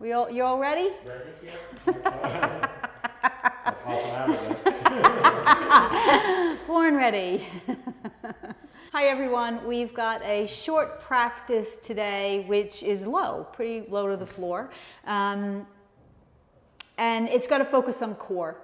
You all ready? Ready? Yeah. Half an hour ago. Born ready. Hi everyone, we've got a short practice today which is low, pretty low to the floor. And it's got to focus on core.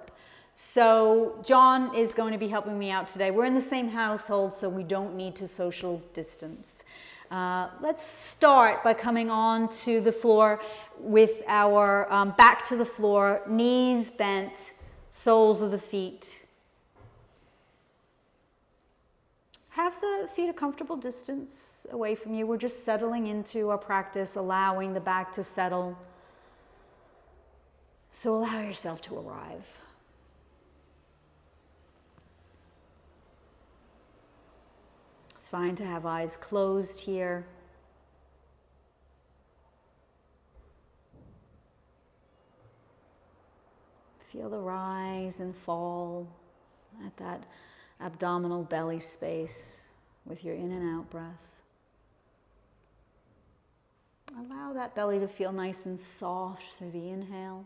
So John is going to be helping me out today. We're in the same household, so we don't need to social distance. Let's start by coming on to the floor with our back to the floor, knees bent, soles of the feet. Have the feet a comfortable distance away from you. We're just settling into our practice, allowing the back to settle. So allow yourself to arrive. It's fine to have eyes closed here. Feel the rise and fall at that abdominal belly space with your in and out breath. Allow that belly to feel nice and soft through the inhale.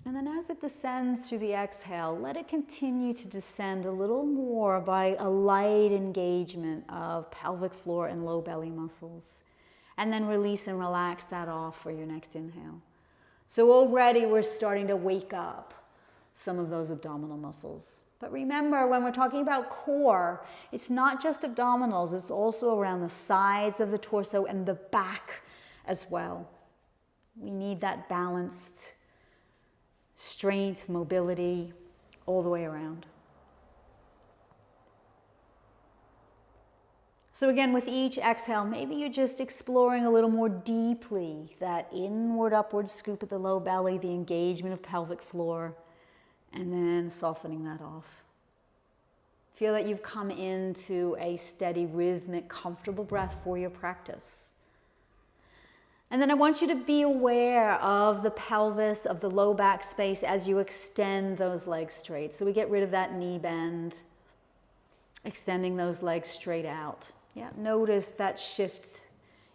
And then as it descends through the exhale, let it continue to descend a little more by a light engagement of pelvic floor and low belly muscles. And then release and relax that off for your next inhale. So already we're starting to wake up some of those abdominal muscles. But remember, when we're talking about core, it's not just abdominals, it's also around the sides of the torso and the back as well. We need that balanced strength, mobility, all the way around. So again, with each exhale, maybe you're just exploring a little more deeply that inward, upward scoop at the low belly, the engagement of pelvic floor, and then softening that off. Feel that you've come into a steady, rhythmic, comfortable breath for your practice. And then I want you to be aware of the pelvis, of the low back space as you extend those legs straight. So we get rid of that knee bend, extending those legs straight out. Yeah, notice that shift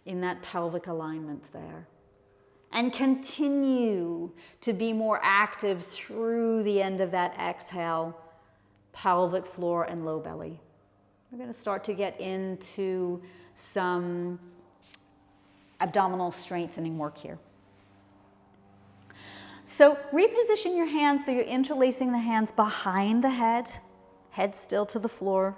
in that pelvic alignment there. And continue to be more active through the end of that exhale, pelvic floor and low belly. We're going to start to get into some abdominal strengthening work here. So reposition your hands so you're interlacing the hands behind the head still to the floor,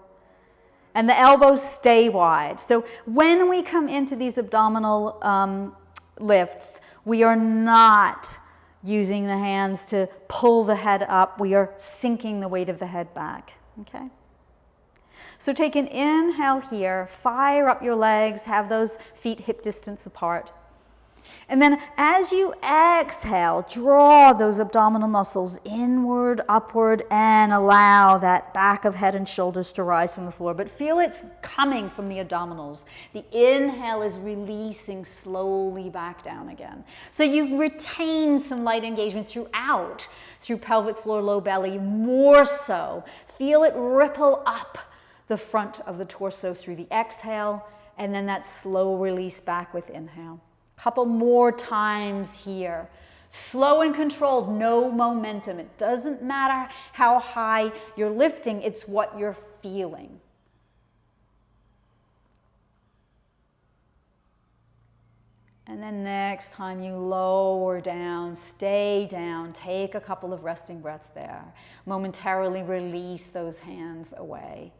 and the elbows stay wide. So when we come into these abdominal lifts, we are not using the hands to pull the head up. We are sinking the weight of the head back, okay? So take an inhale here, fire up your legs, have those feet hip distance apart. And then as you exhale, draw those abdominal muscles inward, upward, and allow that back of head and shoulders to rise from the floor. But feel it's coming from the abdominals. The inhale is releasing slowly back down again. So you retain some light engagement throughout, through pelvic floor, low belly, more so. Feel it ripple up the front of the torso through the exhale, and then that slow release back with inhale. Couple more times here. Slow and controlled, no momentum. It doesn't matter how high you're lifting, it's what you're feeling. And then next time you lower down, stay down, take a couple of resting breaths there. Momentarily release those hands away.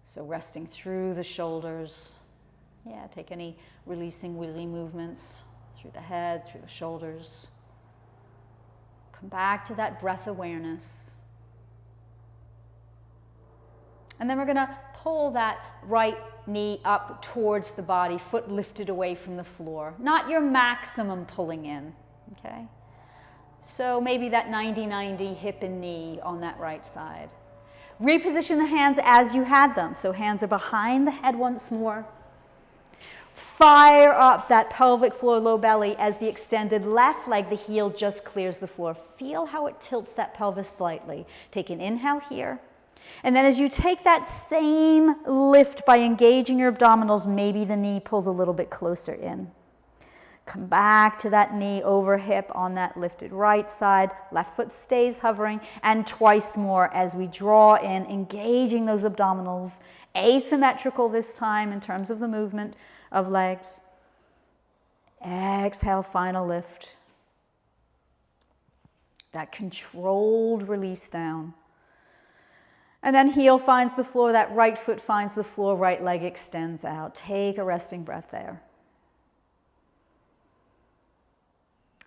So resting through the shoulders. Yeah, take any releasing wheelie movements through the head, through the shoulders. Come back to that breath awareness. And then we're going to pull that right knee up towards the body, foot lifted away from the floor. Not your maximum pulling in, okay? So maybe that 90-90 hip and knee on that right side. Reposition the hands as you had them. So hands are behind the head once more. Fire up that pelvic floor, low belly as the extended left leg, the heel just clears the floor. Feel how it tilts that pelvis slightly. Take an inhale here. And then as you take that same lift by engaging your abdominals, maybe the knee pulls a little bit closer in. Come back to that knee over hip on that lifted right side. Left foot stays hovering. And twice more as we draw in, engaging those abdominals. Asymmetrical this time in terms of the movement of legs. Exhale, final lift. That controlled release down. And then heel finds the floor, that right foot finds the floor, right leg extends out. Take a resting breath there.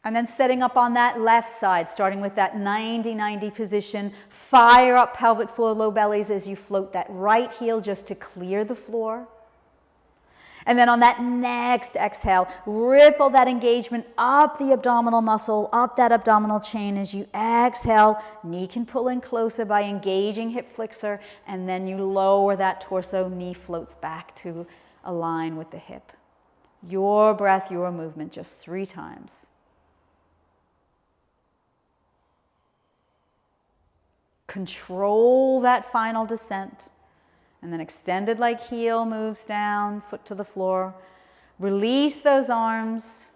And then setting up on that left side, starting with that 90-90 position. Fire up pelvic floor, low bellies as you float that right heel just to clear the floor. And then on that next exhale, ripple that engagement up the abdominal muscle, up that abdominal chain as you exhale. Knee can pull in closer by engaging hip flexor, and then you lower that torso, knee floats back to align with the hip. Your breath, your movement, just 3 times. Control that final descent. And then extended like heel moves down, foot to the floor. Release those arms.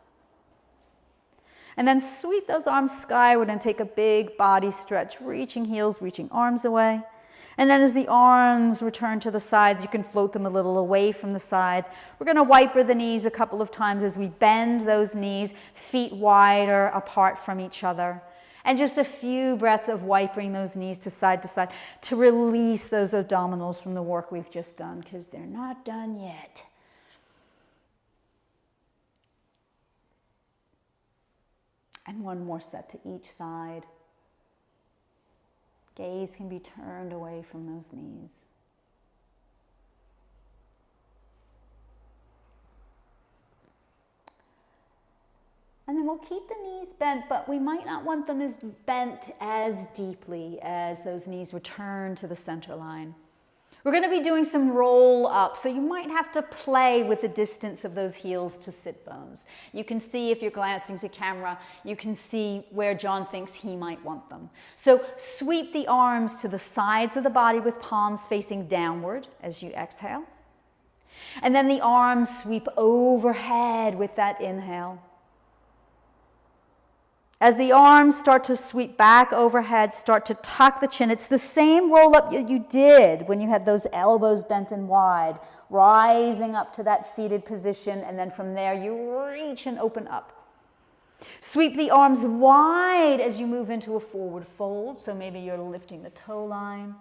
And then sweep those arms skyward and take a big body stretch, reaching heels, reaching arms away. And then as the arms return to the sides, you can float them a little away from the sides. We're going to wiper the knees a couple of times as we bend those knees, feet wider apart from each other. And just a few breaths of wiping those knees to side to release those abdominals from the work we've just done, because they're not done yet. And one more set to each side. Gaze can be turned away from those knees. And then we'll keep the knees bent, but we might not want them as bent as deeply as those knees return to the center line. We're going to be doing some roll up, so you might have to play with the distance of those heels to sit bones. You can see, if you're glancing to camera, you can see where John thinks he might want them. So sweep the arms to the sides of the body with palms facing downward as you exhale. And then the arms sweep overhead with that inhale. As the arms start to sweep back overhead, start to tuck the chin. It's the same roll up you did when you had those elbows bent and wide, rising up to that seated position, and then from there you reach and open up. Sweep the arms wide as you move into a forward fold, so maybe you're lifting the toe line.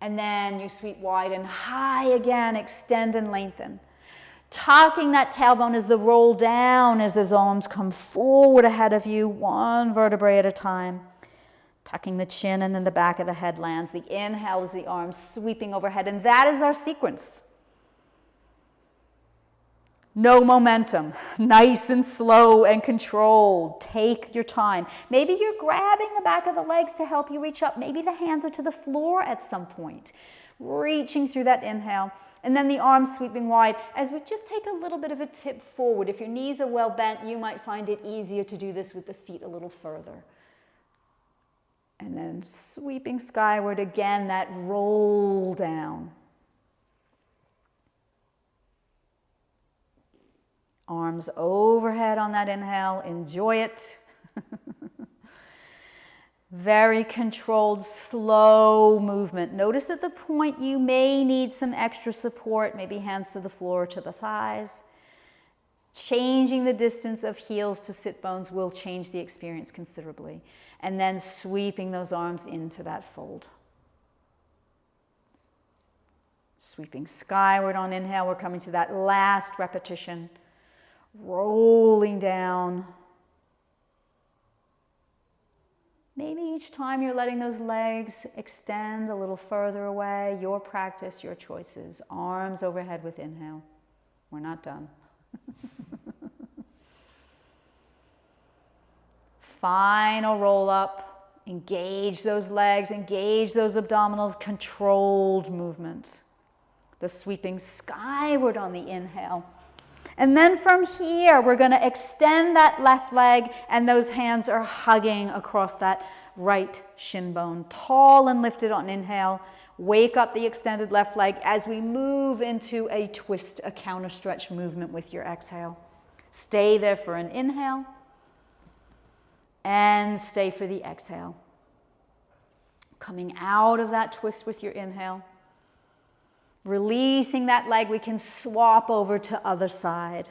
And then you sweep wide and high again, extend and lengthen. Tucking that tailbone as the roll down as those arms come forward ahead of you, one vertebrae at a time. Tucking the chin and then the back of the head lands. The inhale is the arms sweeping overhead, and that is our sequence. No momentum, nice and slow and controlled. Take your time. Maybe you're grabbing the back of the legs to help you reach up. Maybe the hands are to the floor at some point. Reaching through that inhale. And then the arms sweeping wide as we just take a little bit of a tip forward. If your knees are well bent, you might find it easier to do this with the feet a little further. And then sweeping skyward again, that roll down. Arms overhead on that inhale. Enjoy it. Very controlled, slow movement. Notice at the point you may need some extra support, maybe hands to the floor or to the thighs. Changing the distance of heels to sit bones will change the experience considerably. And then sweeping those arms into that fold. Sweeping skyward on inhale, we're coming to that last repetition. Rolling down. Maybe each time you're letting those legs extend a little further away. Your practice, your choices. Arms overhead with inhale. We're not done. Final roll up. Engage those legs, engage those abdominals. Controlled movement. The sweeping skyward on the inhale. And then from here, we're going to extend that left leg, and those hands are hugging across that right shin bone. Tall and lifted on inhale. Wake up the extended left leg as we move into a twist, a counter stretch movement with your exhale. Stay there for an inhale and stay for the exhale. Coming out of that twist with your inhale. Releasing that leg, we can swap over to other side.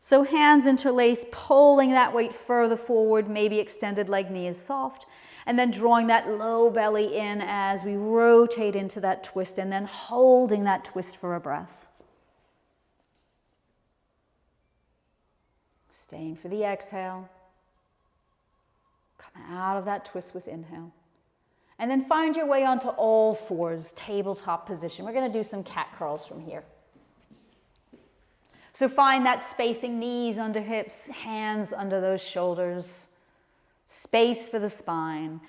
So hands interlace, pulling that weight further forward, maybe extended leg, knee is soft. And then drawing that low belly in as we rotate into that twist and then holding that twist for a breath. Staying for the exhale. Come out of that twist with inhale. And then find your way onto all fours, tabletop position. We're going to do some cat curls from here. So find that spacing, knees under hips, hands under those shoulders. Space for the spine.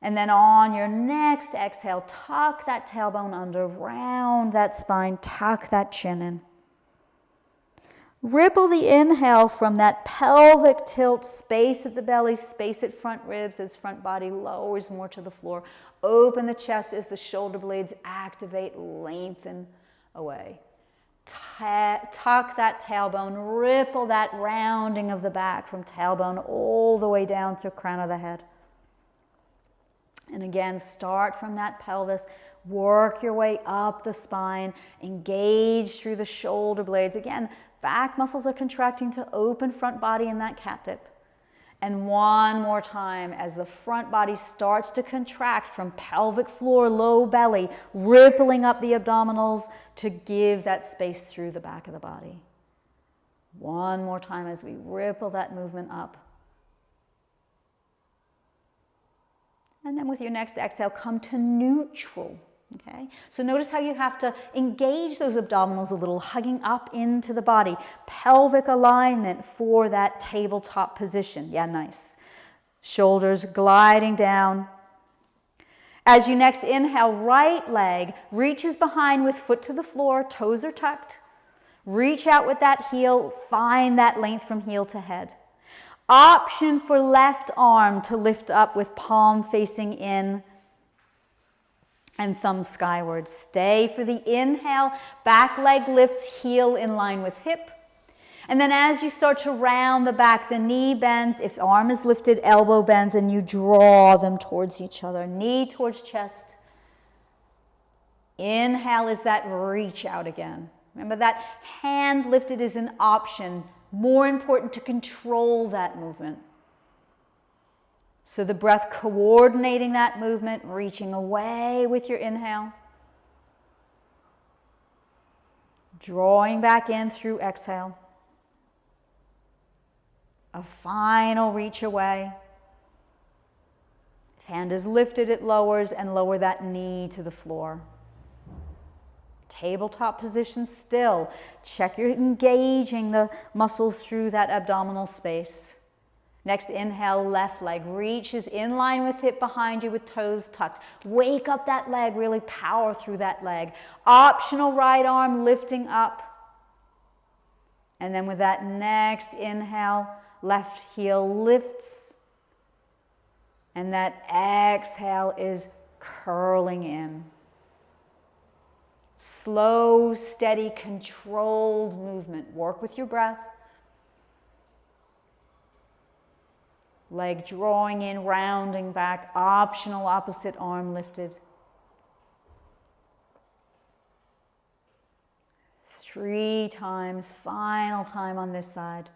And then on your next exhale, tuck that tailbone under, round that spine, tuck that chin in. Ripple the inhale from that pelvic tilt, space at the belly, space at front ribs as front body lowers more to the floor. Open the chest as the shoulder blades activate, lengthen away. Tuck that tailbone, ripple that rounding of the back from tailbone all the way down through crown of the head. And again, start from that pelvis, work your way up the spine, engage through the shoulder blades. Again, back muscles are contracting to open front body in that cat dip. And one more time as the front body starts to contract from pelvic floor, low belly, rippling up the abdominals to give that space through the back of the body. One more time as we ripple that movement up. And then with your next exhale, come to neutral. Okay, so notice how you have to engage those abdominals a little, hugging up into the body. Pelvic alignment for that tabletop position. Yeah, nice. Shoulders gliding down. As you next inhale, right leg reaches behind with foot to the floor, toes are tucked. Reach out with that heel, find that length from heel to head. Option for left arm to lift up with palm facing in and thumb skyward. Stay for the inhale, back leg lifts, heel in line with hip. And then as you start to round the back, the knee bends. If arm is lifted, elbow bends, and you draw them towards each other. Knee towards chest. Inhale is that reach out again. Remember that hand lifted is an option. More important to control that movement. So the breath coordinating that movement, reaching away with your inhale. Drawing back in through exhale. A final reach away. If hand is lifted, it lowers, and lower that knee to the floor. Tabletop position still. Check you're engaging the muscles through that abdominal space. Next inhale, left leg reaches in line with hip behind you with toes tucked. Wake up that leg, really power through that leg. Optional right arm lifting up. And then with that next inhale, left heel lifts. And that exhale is curling in. Slow, steady, controlled movement. Work with your breath. Leg drawing in, rounding back, optional opposite arm lifted. 3 times, final time on this side.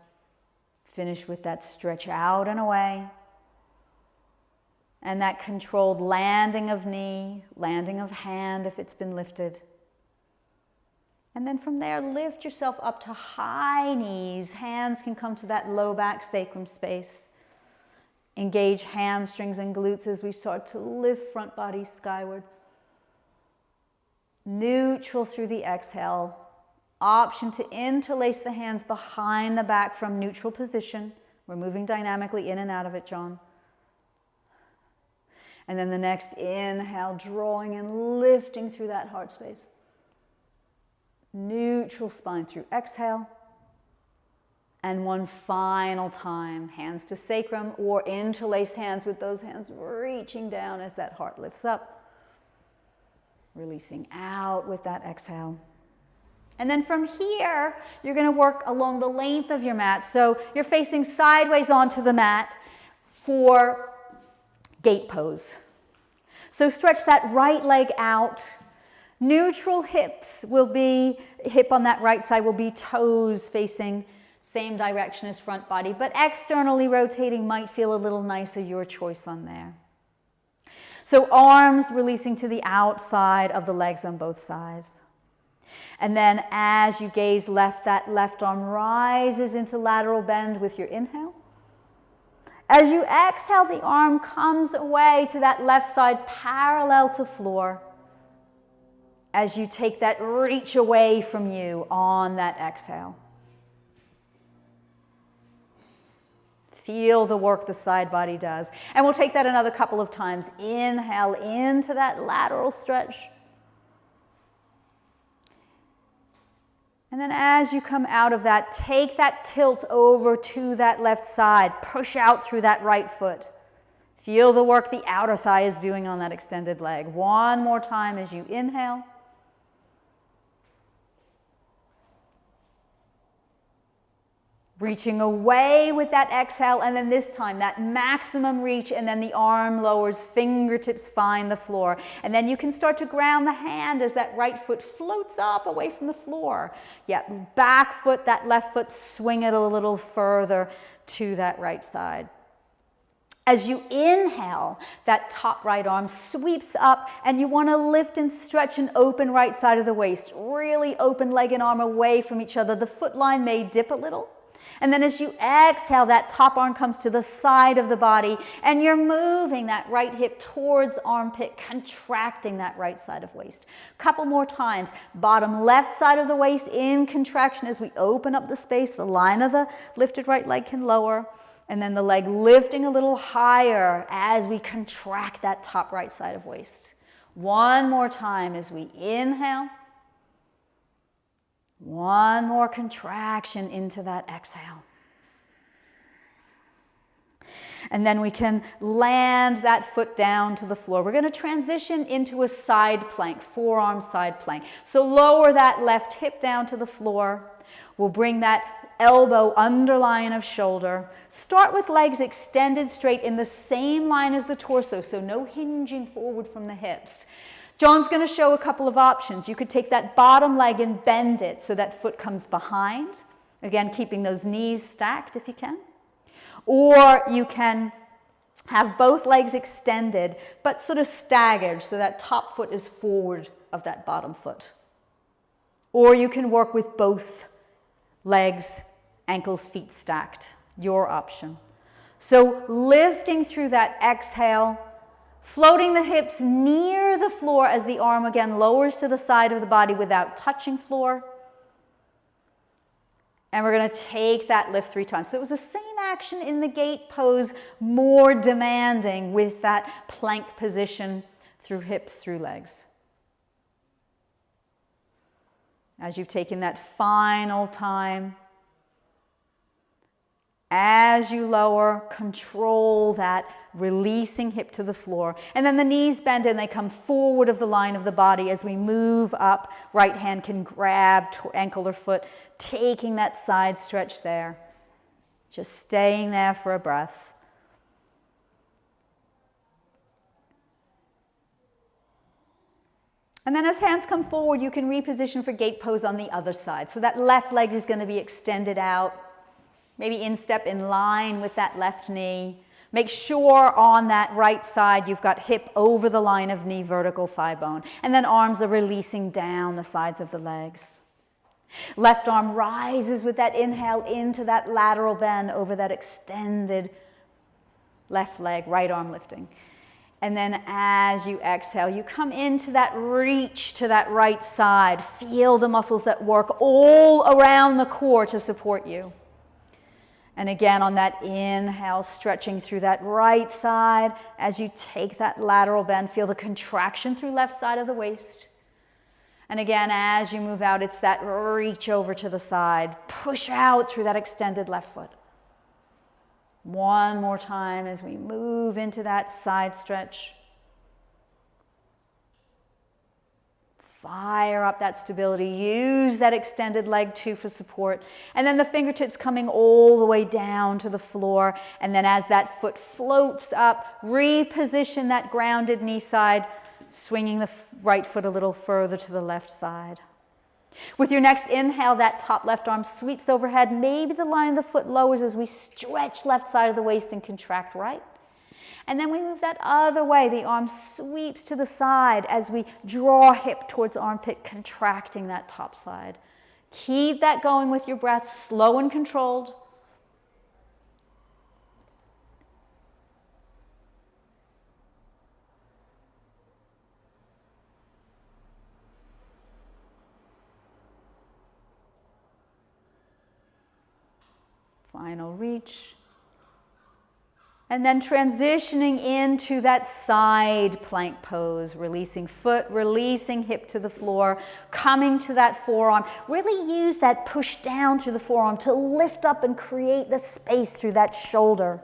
Finish with that stretch out and away. And that controlled landing of knee, landing of hand if it's been lifted. And then from there, lift yourself up to high knees. Hands can come to that low back sacrum space. Engage hamstrings and glutes as we start to lift front body skyward. Neutral through the exhale. Option to interlace the hands behind the back from neutral position. We're moving dynamically in and out of it, John. And then the next inhale, drawing and lifting through that heart space. Neutral spine through exhale. And one final time, hands to sacrum or interlaced hands with those hands reaching down as that heart lifts up. Releasing out with that exhale. And then from here, you're going to work along the length of your mat. So you're facing sideways onto the mat for gate pose. So stretch that right leg out. Neutral hips will be, hip on that right side will be toes facing same direction as front body, but externally rotating might feel a little nicer, your choice on there. So arms releasing to the outside of the legs on both sides. And then as you gaze left, that left arm rises into lateral bend with your inhale. As you exhale, the arm comes away to that left side parallel to floor. As you take that reach away from you on that exhale. Feel the work the side body does. And we'll take that another couple of times. Inhale into that lateral stretch. And then as you come out of that, take that tilt over to that left side. Push out through that right foot. Feel the work the outer thigh is doing on that extended leg. One more time as you inhale. Reaching away with that exhale, and then this time, that maximum reach, and then the arm lowers, fingertips find the floor. And then you can start to ground the hand as that right foot floats up away from the floor. Yeah, back foot, that left foot, swing it a little further to that right side. As you inhale, that top right arm sweeps up, and you want to lift and stretch and open right side of the waist. Really open leg and arm away from each other. The foot line may dip a little. And then as you exhale, that top arm comes to the side of the body, and you're moving that right hip towards armpit, contracting that right side of waist. Couple more times. Bottom left side of the waist in contraction as we open up the space. The line of the lifted right leg can lower. And then the leg lifting a little higher as we contract that top right side of waist. One more time as we inhale. One more contraction into that exhale. And then we can land that foot down to the floor. We're going to transition into a side plank, forearm side plank. So lower that left hip down to the floor. We'll bring that elbow under line of shoulder. Start with legs extended straight in the same line as the torso, so no hinging forward from the hips. John's going to show a couple of options. You could take that bottom leg and bend it so that foot comes behind. Again, keeping those knees stacked if you can. Or you can have both legs extended, but sort of staggered so that top foot is forward of that bottom foot. Or you can work with both legs, ankles, feet stacked. Your option. So lifting through that exhale, floating the hips near the floor as the arm again lowers to the side of the body without touching floor. And we're going to take that lift 3 times. So it was the same action in the gate pose, more demanding with that plank position through hips, through legs. As you've taken that final time, as you lower, control that releasing hip to the floor. And then the knees bend and they come forward of the line of the body as we move up. Right hand can grab ankle or foot, taking that side stretch there. Just staying there for a breath. And then as hands come forward, you can reposition for gate pose on the other side. So that left leg is going to be extended out. Maybe instep in line with that left knee. Make sure on that right side you've got hip over the line of knee, vertical thigh bone. And then arms are releasing down the sides of the legs. Left arm rises with that inhale into that lateral bend over that extended left leg, right arm lifting. And then as you exhale, you come into that reach to that right side. Feel the muscles that work all around the core to support you. And again, on that inhale, stretching through that right side. As you take that lateral bend, feel the contraction through left side of the waist. And again, as you move out, it's that reach over to the side. Push out through that extended left foot. One more time as we move into that side stretch. Fire up that stability. Use that extended leg too for support. And then the fingertips coming all the way down to the floor. And then as that foot floats up, reposition that grounded knee side, swinging the right foot a little further to the left side. With your next inhale, that top left arm sweeps overhead. Maybe the line of the foot lowers as we stretch left side of the waist and contract right. And then we move that other way. The arm sweeps to the side as we draw hip towards armpit, contracting that top side. Keep that going with your breath, slow and controlled. Final reach. And then transitioning into that side plank pose, releasing foot, releasing hip to the floor, coming to that forearm. Really use that push down through the forearm to lift up and create the space through that shoulder.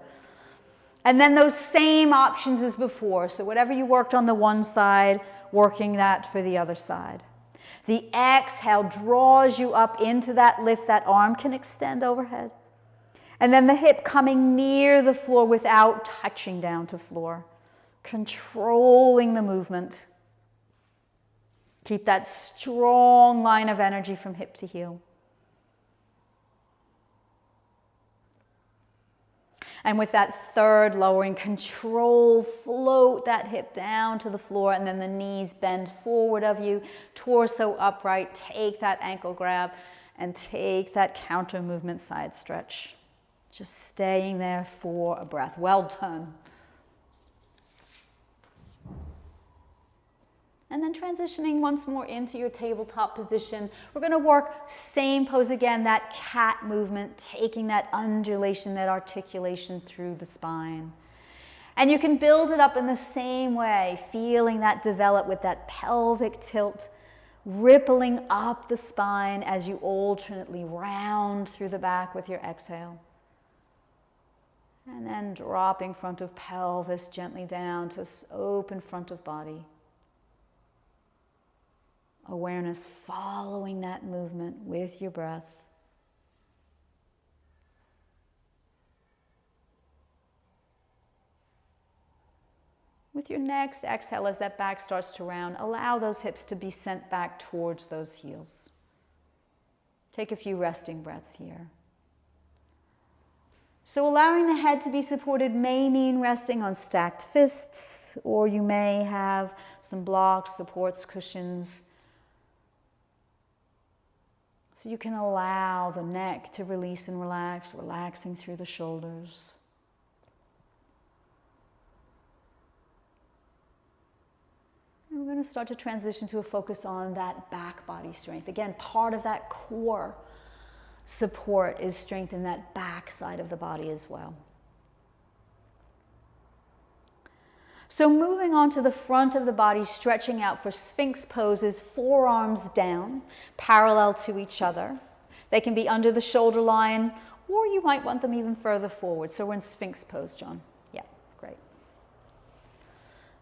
And then those same options as before. So whatever you worked on the one side, working that for the other side. The exhale draws you up into that lift. That arm can extend overhead. And then the hip coming near the floor without touching down to floor. Controlling the movement. Keep that strong line of energy from hip to heel. And with that third lowering, control, float that hip down to the floor, and then the knees bend forward of you, torso upright, take that ankle grab, and take that counter movement side stretch. Just staying there for a breath. Well done. And then transitioning once more into your tabletop position. We're going to work same pose again, that cat movement, taking that undulation, that articulation through the spine. And you can build it up in the same way, feeling that develop with that pelvic tilt, rippling up the spine as you alternately round through the back with your exhale. And then dropping front of pelvis gently down to open front of body. Awareness following that movement with your breath. With your next exhale, as that back starts to round, allow those hips to be sent back towards those heels. Take a few resting breaths here. So allowing the head to be supported may mean resting on stacked fists, or you may have some blocks, supports, cushions. So you can allow the neck to release and relax, relaxing through the shoulders. And we're going to start to transition to a focus on that back body strength. Again, part of that core support is strength in that back side of the body as well. So moving on to the front of the body, stretching out for Sphinx poses, forearms down, parallel to each other. They can be under the shoulder line, or you might want them even further forward. So we're in Sphinx pose, John. Yeah, great.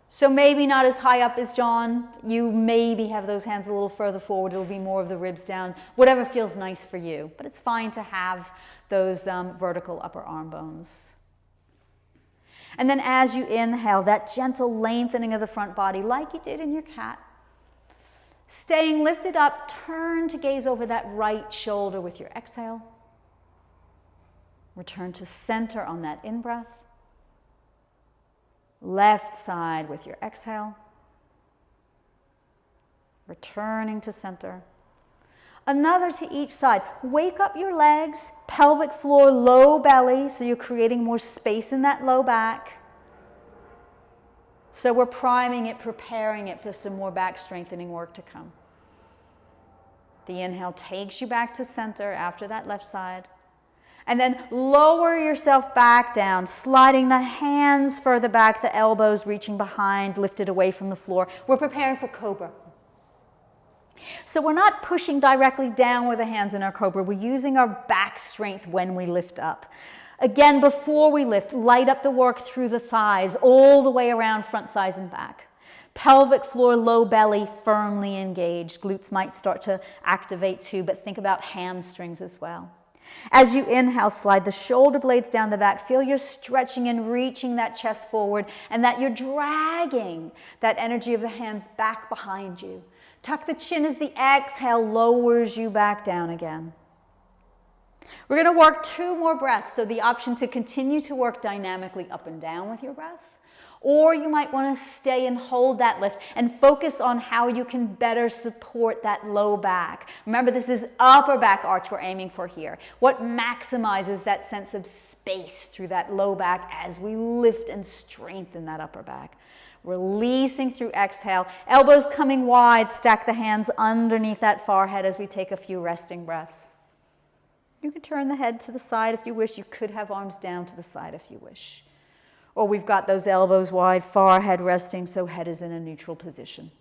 So maybe not as high up as John. You maybe have those hands a little further forward. It'll be more of the ribs down, whatever feels nice for you. But it's fine to have those vertical upper arm bones. And then as you inhale, that gentle lengthening of the front body like you did in your cat. Staying lifted up, turn to gaze over that right shoulder with your exhale. Return to center on that in-breath. Left side with your exhale. Returning to center. Another to each side. Wake up your legs, pelvic floor, low belly, so you're creating more space in that low back. So we're priming it, preparing it for some more back strengthening work to come. The inhale takes you back to center after that left side. And then lower yourself back down, sliding the hands further back, the elbows reaching behind, lifted away from the floor. We're preparing for cobra. So we're not pushing directly down with the hands in our cobra. We're using our back strength when we lift up. Again, before we lift, light up the work through the thighs, all the way around front, sides, and back. Pelvic floor, low belly, firmly engaged. Glutes might start to activate too, but think about hamstrings as well. As you inhale, slide the shoulder blades down the back. Feel you're stretching and reaching that chest forward, and that you're dragging that energy of the hands back behind you. Tuck the chin as the exhale lowers you back down again. We're going to work 2 more breaths, so the option to continue to work dynamically up and down with your breath, or you might want to stay and hold that lift and focus on how you can better support that low back. Remember, this is upper back arch we're aiming for here. What maximizes that sense of space through that low back as we lift and strengthen that upper back. Releasing through exhale, elbows coming wide, stack the hands underneath that forehead as we take a few resting breaths. You can turn the head to the side if you wish. You could have arms down to the side if you wish. Or we've got those elbows wide, forehead resting, so head is in a neutral position.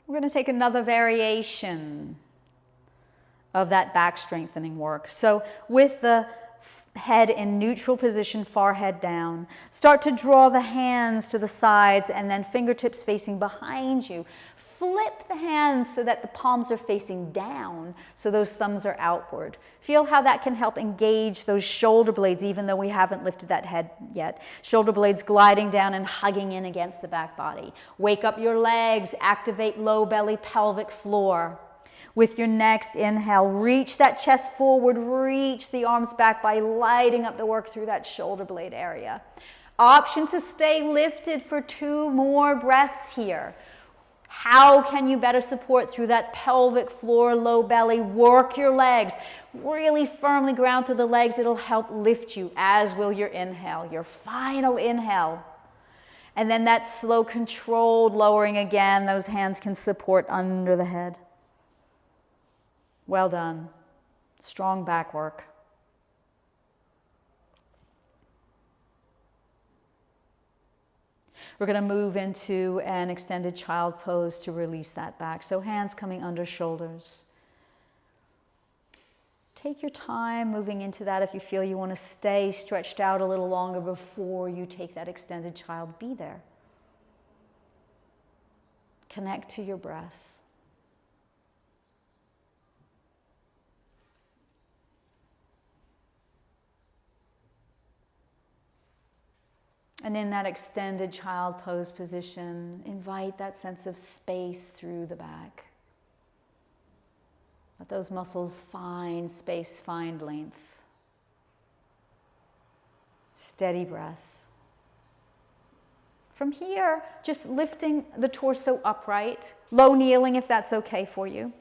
We're going to take another variation of that back strengthening work. So with the head in neutral position, forehead down. Start to draw the hands to the sides and then fingertips facing behind you. Flip the hands so that the palms are facing down, so those thumbs are outward. Feel how that can help engage those shoulder blades, even though we haven't lifted that head yet. Shoulder blades gliding down and hugging in against the back body. Wake up your legs, activate low belly, pelvic floor. With your next inhale, reach that chest forward, reach the arms back by lighting up the work through that shoulder blade area. Option to stay lifted for 2 more breaths here. How can you better support through that pelvic floor, low belly? Work your legs. Really firmly ground through the legs. It'll help lift you, as will your inhale, your final inhale. And then that slow, controlled lowering again. Those hands can support under the head. Well done. Strong back work. We're going to move into an extended child pose to release that back. So hands coming under shoulders. Take your time moving into that. If you feel you want to stay stretched out a little longer before you take that extended child, be there. Connect to your breath. And in that extended child pose position, invite that sense of space through the back. Let those muscles find space, find length. Steady breath. From here, just lifting the torso upright, low kneeling if that's okay for you.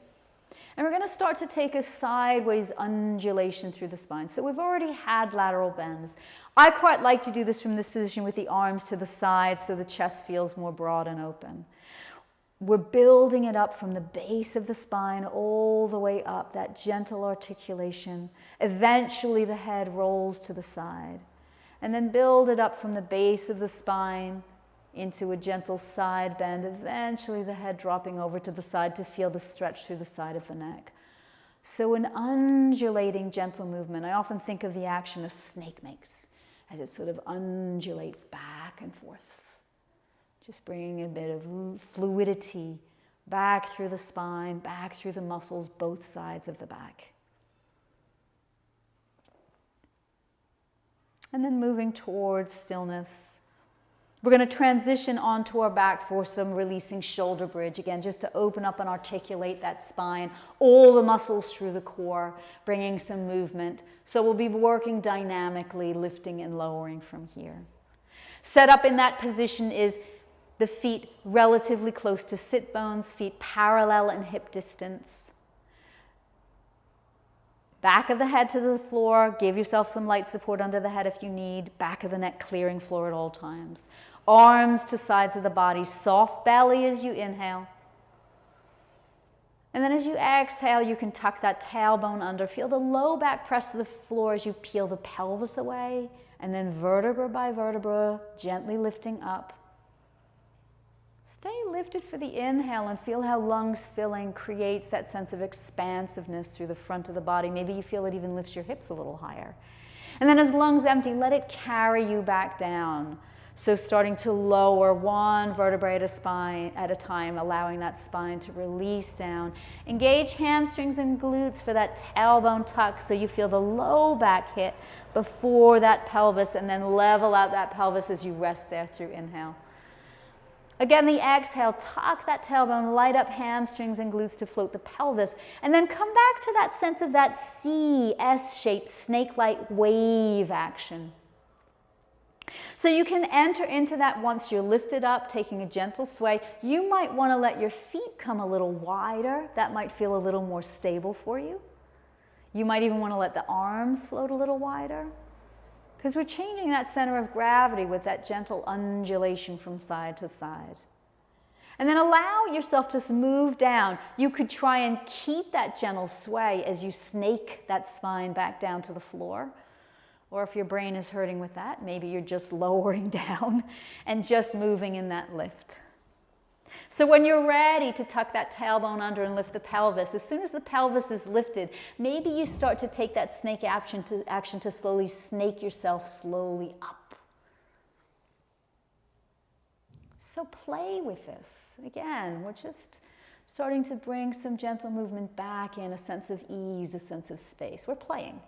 And we're going to start to take a sideways undulation through the spine. So we've already had lateral bends. I quite like to do this from this position with the arms to the side so the chest feels more broad and open. We're building it up from the base of the spine all the way up, that gentle articulation. Eventually the head rolls to the side. And then build it up from the base of the spine into a gentle side bend, eventually the head dropping over to the side to feel the stretch through the side of the neck. So an undulating gentle movement. I often think of the action a snake makes as it sort of undulates back and forth. Just bringing a bit of fluidity back through the spine, back through the muscles, both sides of the back. And then moving towards stillness. We're going to transition onto our back for some releasing shoulder bridge. Again, just to open up and articulate that spine, all the muscles through the core, bringing some movement. So we'll be working dynamically, lifting and lowering from here. Set up in that position is the feet relatively close to sit bones, feet parallel in hip distance. Back of the head to the floor. Give yourself some light support under the head if you need. Back of the neck clearing floor at all times. Arms to sides of the body. Soft belly as you inhale. And then as you exhale, you can tuck that tailbone under. Feel the low back press to the floor as you peel the pelvis away. And then vertebra by vertebra, gently lifting up. Stay lifted for the inhale and feel how lungs filling creates that sense of expansiveness through the front of the body. Maybe you feel it even lifts your hips a little higher. And then as lungs empty, let it carry you back down. So starting to lower one vertebrae at a time, allowing that spine to release down. Engage hamstrings and glutes for that tailbone tuck so you feel the low back hit before that pelvis, and then level out that pelvis as you rest there through inhale. Again, the exhale, tuck that tailbone, light up hamstrings and glutes to float the pelvis, and then come back to that sense of that C, S-shaped, snake-like wave action. So you can enter into that once you're lifted up, taking a gentle sway. You might want to let your feet come a little wider. That might feel a little more stable for you. You might even want to let the arms float a little wider, because we're changing that center of gravity with that gentle undulation from side to side. And then allow yourself to move down. You could try and keep that gentle sway as you snake that spine back down to the floor. Or if your brain is hurting with that, maybe you're just lowering down and just moving in that lift. So when you're ready to tuck that tailbone under and lift the pelvis, as soon as the pelvis is lifted, maybe you start to take that snake action to slowly snake yourself slowly up. So play with this. Again, we're just starting to bring some gentle movement back in, a sense of ease, a sense of space. We're playing.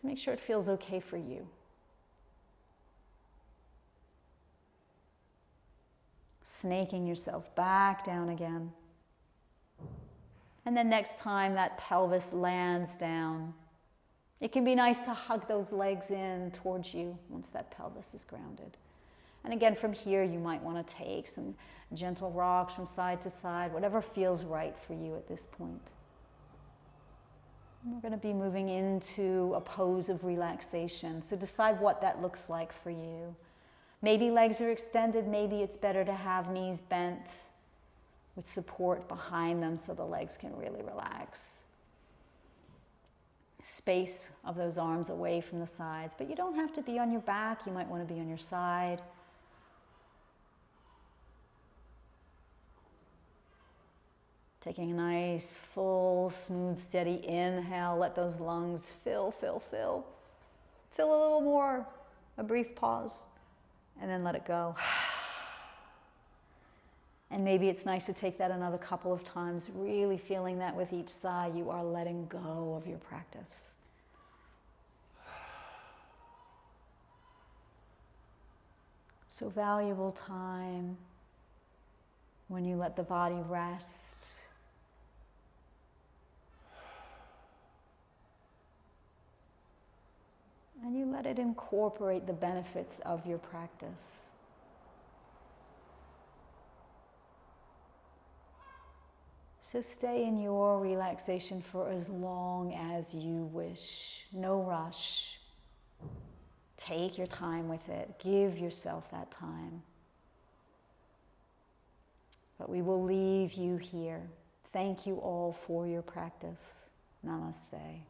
So make sure it feels okay for you. Snaking yourself back down again. And then next time that pelvis lands down, it can be nice to hug those legs in towards you once that pelvis is grounded. And again, from here, you might want to take some gentle rocks from side to side, whatever feels right for you at this point. We're going to be moving into a pose of relaxation. So decide what that looks like for you. Maybe legs are extended. Maybe it's better to have knees bent with support behind them so the legs can really relax. Space of those arms away from the sides. But you don't have to be on your back. You might want to be on your side. Taking a nice, full, smooth, steady inhale. Let those lungs fill. Fill a little more. A brief pause. And then let it go. And maybe it's nice to take that another couple of times, really feeling that with each sigh, you are letting go of your practice. So valuable time when you let the body rest. And you let it incorporate the benefits of your practice. So stay in your relaxation for as long as you wish. No rush. Take your time with it. Give yourself that time. But we will leave you here. Thank you all for your practice. Namaste.